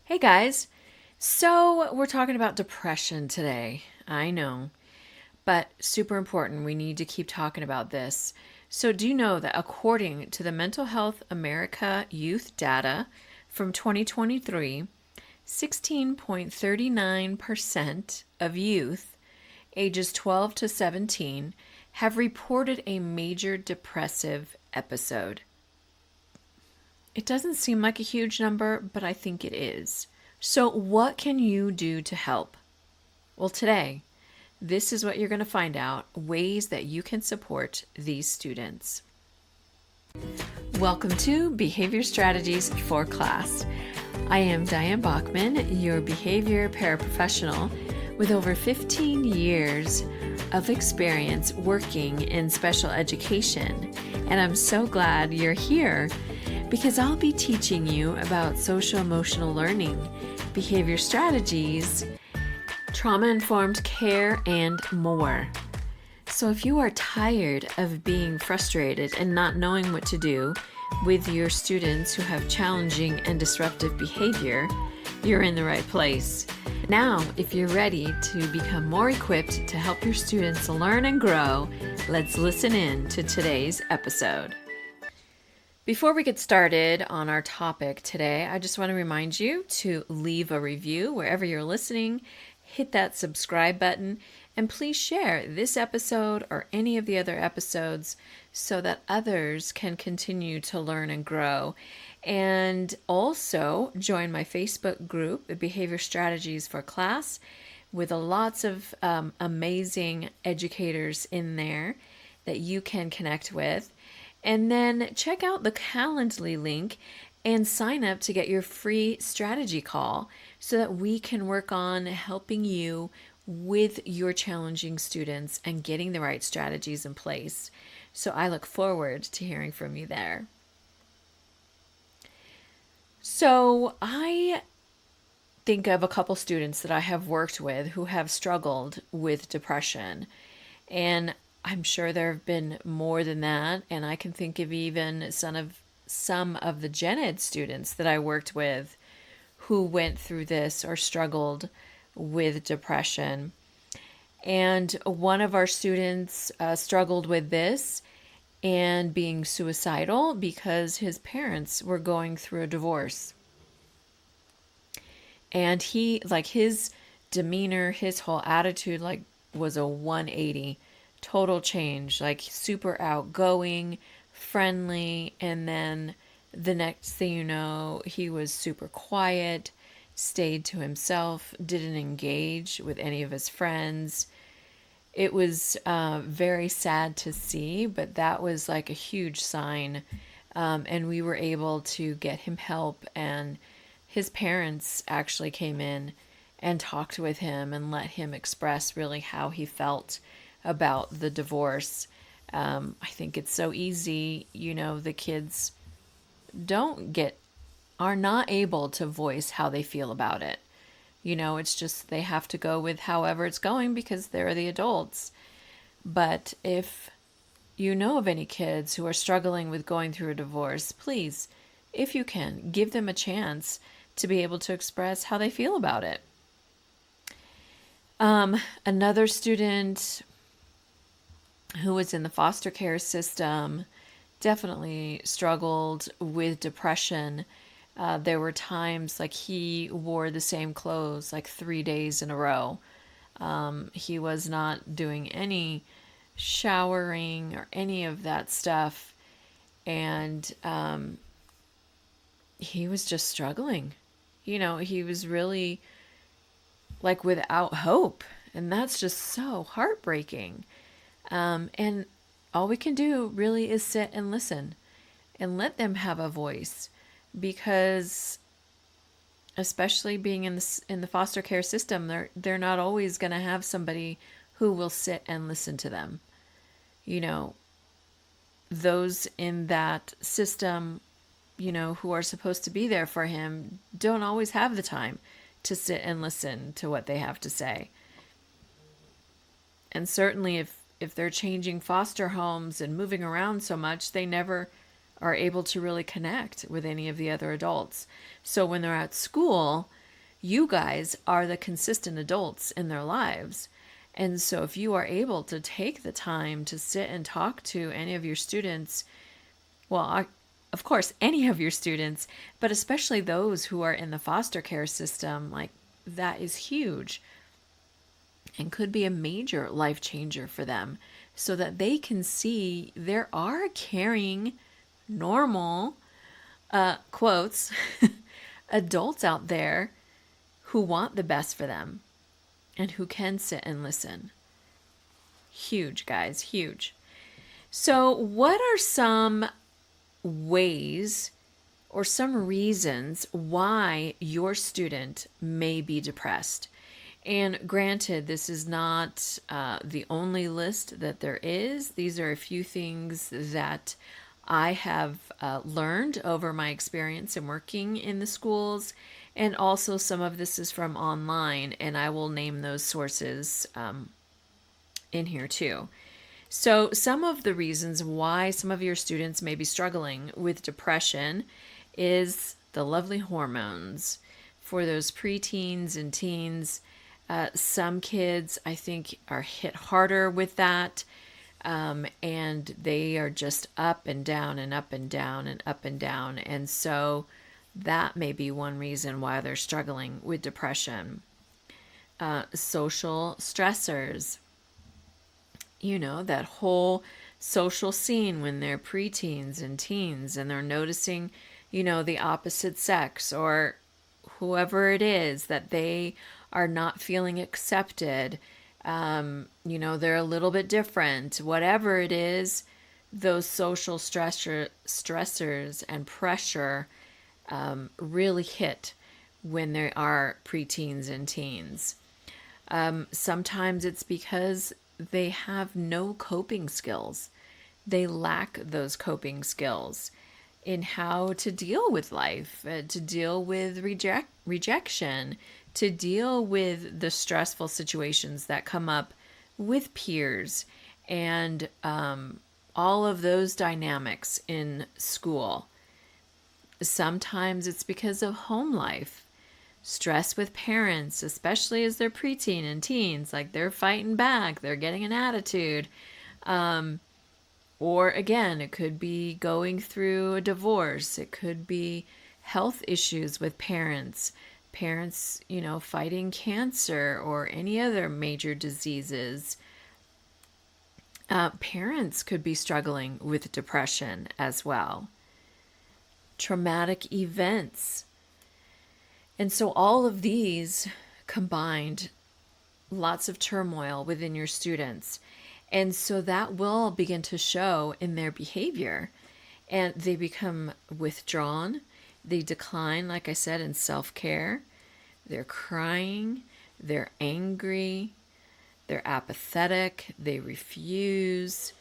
Hey guys, so we're talking about depression today. I know, but super important. We need to keep talking about this. So, do you know that according to the Mental Health America Youth data from 2023, 16.39% of youth ages 12 to 17 have reported a major depressive episode? It doesn't seem like a huge number, but I think it is. So, what can you do to help? Well, today, this is what you're going to find out ways that you can support these students. Welcome to Behavior Strategies for Class. I am Diane Bachman, your behavior paraprofessional with over 15 years of experience working in special education. And I'm so glad you're here because I'll be teaching you about social emotional learning, behavior strategies, trauma-informed care, and more. So if you are tired of being frustrated and not knowing what to do with your students who have challenging and disruptive behavior, you're in the right place. Now, if you're ready to become more equipped to help your students learn and grow, let's listen in to today's episode. Before we get started on our topic today, I just want to remind you to leave a review wherever you're listening, hit that subscribe button, and please share this episode or any of the other episodes so that others can continue to learn and grow. And also join my Facebook group, Behavior Strategies for Class, with lots of amazing educators in there that you can connect with. And then check out the Calendly link and sign up to get your free strategy call so that we can work on helping you with your challenging students and getting the right strategies in place. So I look forward to hearing from you there. So I think of a couple students that I have worked with who have struggled with depression. And I'm sure there have been more than that, and I can think of even some of the gen ed students that I worked with who went through this or struggled with depression. And one of our students struggled with this and being suicidal because his parents were going through a divorce. And his demeanor, his whole attitude, was a 180. Total change, super outgoing, friendly, and then the next thing you know, he was super quiet, stayed to himself, didn't engage with any of his friends. It was very sad to see, but that was like a huge sign. And we were able to get him help, and his parents actually came in and talked with him and let him express really how he felt about the divorce. I think it's so easy, the kids are not able to voice how they feel about it. It's just they have to go with however it's going because they're the adults. But if you know of any kids who are struggling with going through a divorce, please, if you can, give them a chance to be able to express how they feel about it. Another student who was in the foster care system definitely struggled with depression. There were times he wore the same clothes 3 days in a row. He was not doing any showering or any of that stuff. And he was just struggling. He was really without hope. And that's just so heartbreaking. And all we can do really is sit and listen and let them have a voice, because especially being in the foster care system, they're not always going to have somebody who will sit and listen to them. Those in that system, who are supposed to be there for him, don't always have the time to sit and listen to what they have to say. And certainly if they're changing foster homes and moving around so much, they never are able to really connect with any of the other adults. So when they're at school, you guys are the consistent adults in their lives. And so if you are able to take the time to sit and talk to any of your students, well, of course, any of your students, but especially those who are in the foster care system, like that is huge and could be a major life changer for them, so that they can see there are caring, normal, quotes, adults out there who want the best for them and who can sit and listen. Huge, guys, huge. So, what are some ways or some reasons why your student may be depressed? And granted, this is not the only list that there is. These are a few things that I have learned over my experience in working in the schools. And also some of this is from online, and I will name those sources in here too. So some of the reasons why some of your students may be struggling with depression is the lovely hormones for those preteens and teens. Some kids, I think, are hit harder with that, and they are just up and down and up and down and up and down. And so that may be one reason why they're struggling with depression. Social stressors. You know, that whole social scene when they're preteens and teens and they're noticing, you know, the opposite sex or whoever it is, that they are not feeling accepted. You know, they're a little bit different. Whatever it is, those social stressors and pressure really hit when they are preteens and teens. Sometimes it's because they have no coping skills. They lack those coping skills in how to deal with life, to deal with rejection, to deal with the stressful situations that come up with peers and all of those dynamics in school. Sometimes it's because of home life. Stress with parents, especially as they're preteen and teens, like they're fighting back, they're getting an attitude. Or again, it could be going through a divorce. It could be health issues with parents, you know, fighting cancer or any other major diseases. Parents could be struggling with depression as well. Traumatic events. And so all of these combined, lots of turmoil within your students. And so that will begin to show in their behavior. And they become withdrawn. They decline, like I said, in self-care. They're crying. They're angry. They're apathetic. They refuse.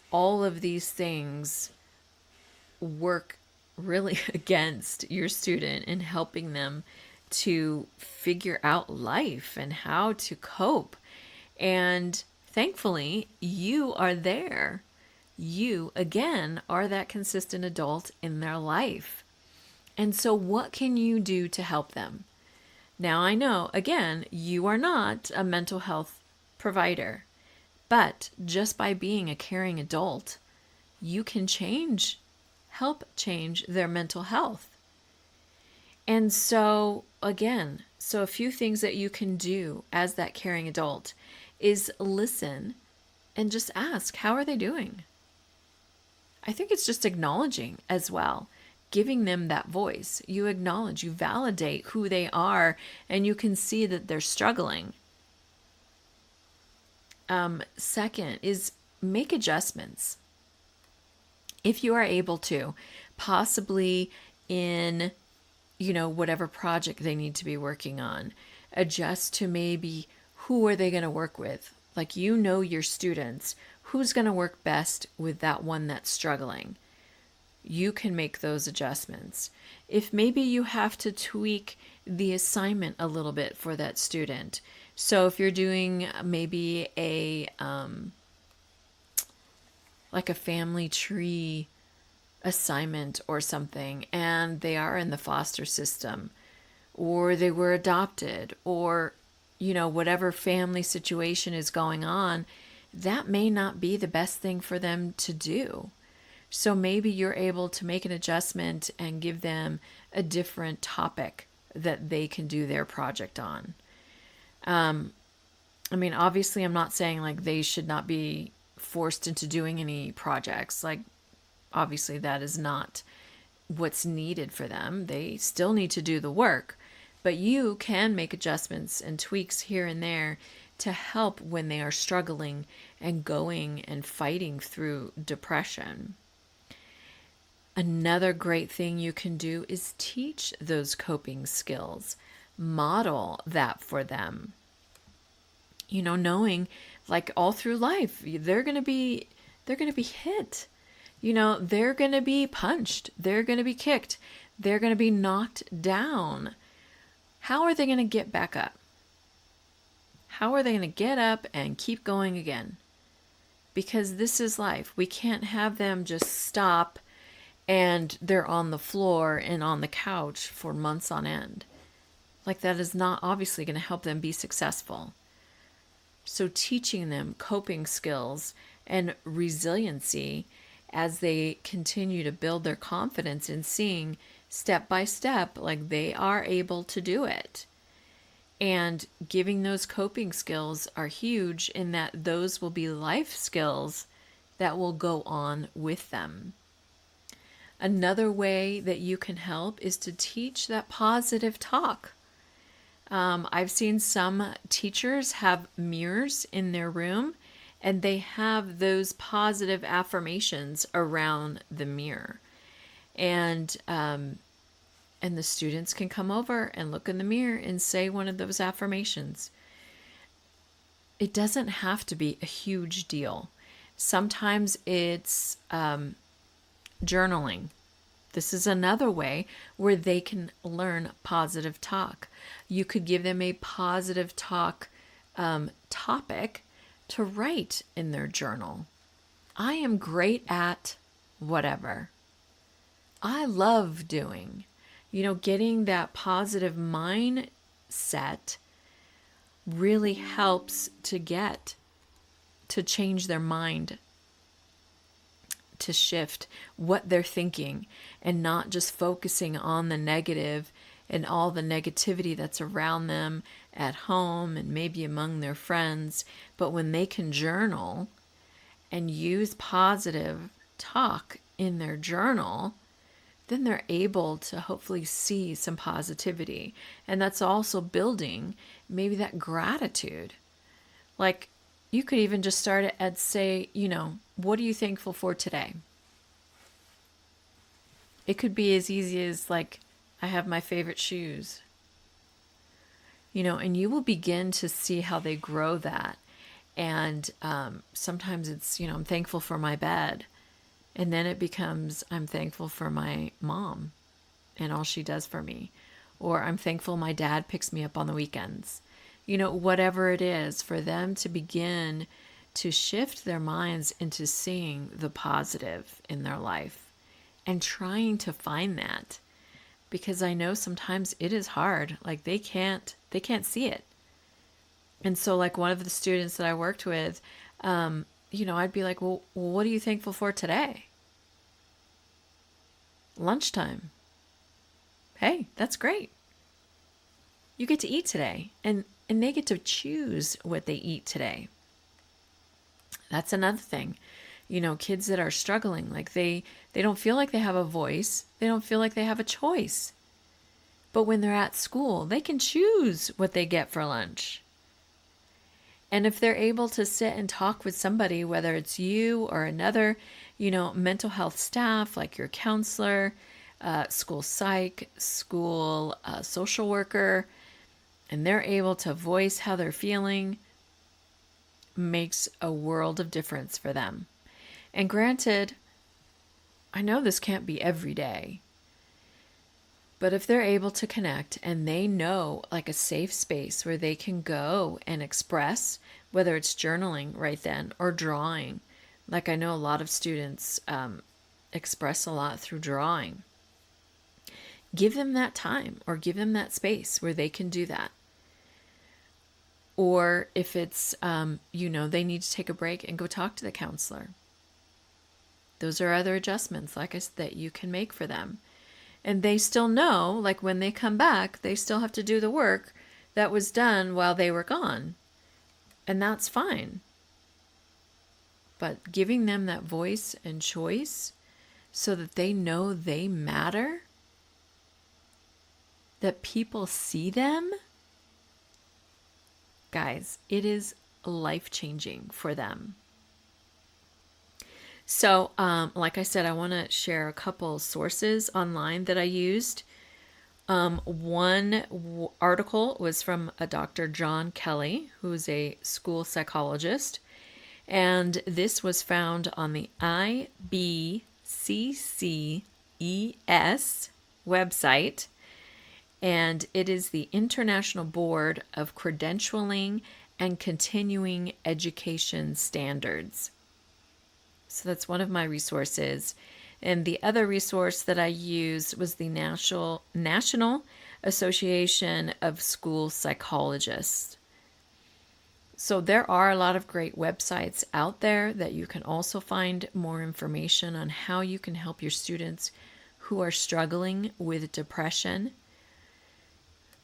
All of these things work really against your student in helping them to figure out life and how to cope. And thankfully, you are there. You, again, are that consistent adult in their life. And so what can you do to help them? Now, I know, again, you are not a mental health provider, but just by being a caring adult, you can help change their mental health. And so, again, a few things that you can do as that caring adult is listen and just ask, how are they doing? I think it's just acknowledging as well, giving them that voice. You acknowledge, you validate who they are, and you can see that they're struggling. Second is make adjustments. If you are able to, possibly in, you know, whatever project they need to be working on, adjust to maybe who are they going to work with? Like, you know, your students, who's going to work best with that one that's struggling? You can make those adjustments. If maybe you have to tweak the assignment a little bit for that student. So if you're doing maybe like a family tree assignment or something, and they are in the foster system, or they were adopted, or, whatever family situation is going on, that may not be the best thing for them to do. So maybe you're able to make an adjustment and give them a different topic that they can do their project on. Obviously, I'm not saying like they should not be forced into doing any projects. Like, obviously, that is not what's needed for them. They still need to do the work, but you can make adjustments and tweaks here and there to help when they are struggling and going and fighting through depression. Another great thing you can do is teach those coping skills. Model that for them. Knowing like all through life, they're going to be hit. They're going to be punched. They're going to be kicked. They're going to be knocked down. How are they going to get back up? How are they going to get up and keep going again? Because this is life. We can't have them just stop and they're on the floor and on the couch for months on end. Like, that is not obviously going to help them be successful. So teaching them coping skills and resiliency as they continue to build their confidence in seeing step by step, like they are able to do it. And giving those coping skills are huge in that those will be life skills that will go on with them. Another way that you can help is to teach that positive talk. I've seen some teachers have mirrors in their room, and they have those positive affirmations around the mirror. And the students can come over and look in the mirror and say one of those affirmations. It doesn't have to be a huge deal. Sometimes it's journaling. This is another way where they can learn positive talk. You could give them a positive talk topic to write in their journal. I am great at whatever. I love doing. Getting that positive mindset really helps to change their mind, to shift what they're thinking and not just focusing on the negative and all the negativity that's around them at home and maybe among their friends. But when they can journal and use positive talk in their journal, then they're able to hopefully see some positivity. And that's also building maybe that gratitude. Like, you could even just start it at say, what are you thankful for today? It could be as easy as like, I have my favorite shoes. And you will begin to see how they grow that. And sometimes it's, I'm thankful for my bed. And then it becomes, I'm thankful for my mom and all she does for me. Or I'm thankful my dad picks me up on the weekends. Whatever it is, for them to begin to shift their minds into seeing the positive in their life and trying to find that. Because I know sometimes it is hard. Like they can't see it. And so like one of the students that I worked with, I'd be like, well, what are you thankful for today? Lunchtime. Hey, that's great. You get to eat today, and they get to choose what they eat today. That's another thing. Kids that are struggling, like they don't feel like they have a voice. They don't feel like they have a choice. But when they're at school, they can choose what they get for lunch. And if they're able to sit and talk with somebody, whether it's you or another, mental health staff, like your counselor, school psych, school social worker, and they're able to voice how they're feeling, makes a world of difference for them. And granted, I know this can't be every day, but if they're able to connect and they know like a safe space where they can go and express, whether it's journaling right then or drawing, like I know a lot of students express a lot through drawing. give them that time or give them that space where they can do that. Or if it's, they need to take a break and go talk to the counselor. Those are other adjustments, like I said, that you can make for them. And they still know, like when they come back, they still have to do the work that was done while they were gone. And that's fine. But giving them that voice and choice so that they know they matter, that people see them, guys, it is life-changing for them. So, like I said, I want to share a couple sources online that I used. One article was from a Dr. John Kelly, who's a school psychologist. And this was found on the IBCCES website. And it is the International Board of Credentialing and Continuing Education Standards. So that's one of my resources. And the other resource that I used was the National Association of School Psychologists. So there are a lot of great websites out there that you can also find more information on how you can help your students who are struggling with depression.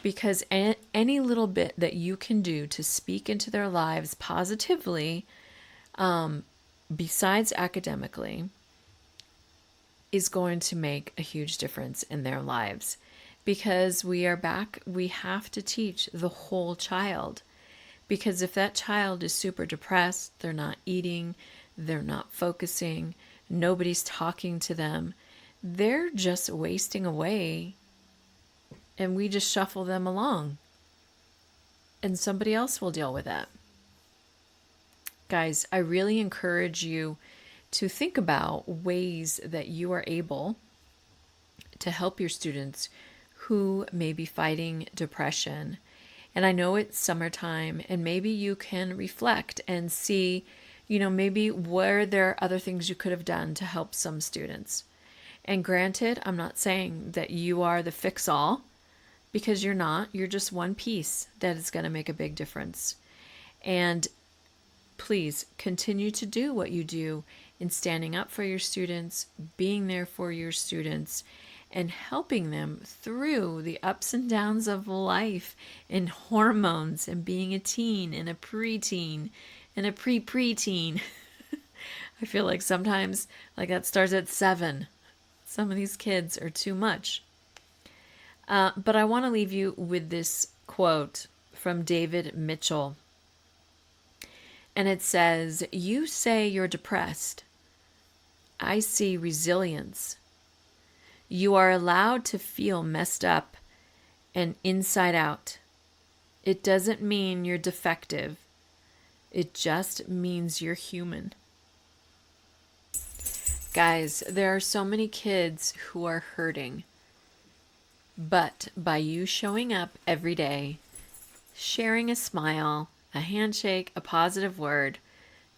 Because any little bit that you can do to speak into their lives positively, besides academically, is going to make a huge difference in their lives. Because we have to teach the whole child. Because if that child is super depressed, they're not eating, they're not focusing, nobody's talking to them, they're just wasting away, and we just shuffle them along. And somebody else will deal with that. Guys, I really encourage you to think about ways that you are able to help your students who may be fighting depression. And I know it's summertime, and maybe you can reflect and see, maybe where there are other things you could have done to help some students. And granted, I'm not saying that you are the fix-all, because you're not. You're just one piece that is going to make a big difference. And please continue to do what you do in standing up for your students, being there for your students, and helping them through the ups and downs of life and hormones and being a teen and a preteen and a pre-preteen. I feel like sometimes that starts at 7. Some of these kids are too much. But I want to leave you with this quote from David Mitchell. And it says, "You say you're depressed. I see resilience. You are allowed to feel messed up and inside out. It doesn't mean you're defective. It just means you're human." Guys, there are so many kids who are hurting. But by you showing up every day, sharing a smile, a handshake, a positive word,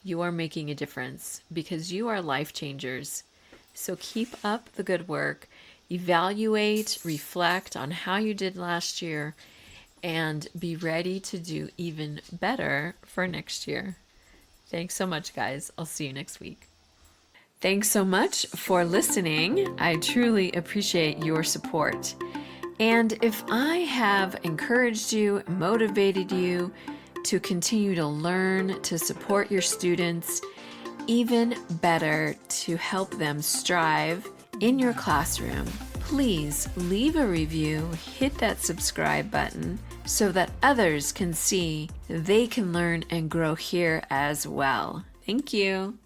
you are making a difference because you are life changers. So keep up the good work, evaluate, reflect on how you did last year, and be ready to do even better for next year. Thanks so much, guys. I'll see you next week. Thanks so much for listening. I truly appreciate your support. And if I have encouraged you, motivated you to continue to learn, to support your students, even better, to help them strive in your classroom, please leave a review, hit that subscribe button so that others can see they can learn and grow here as well. Thank you.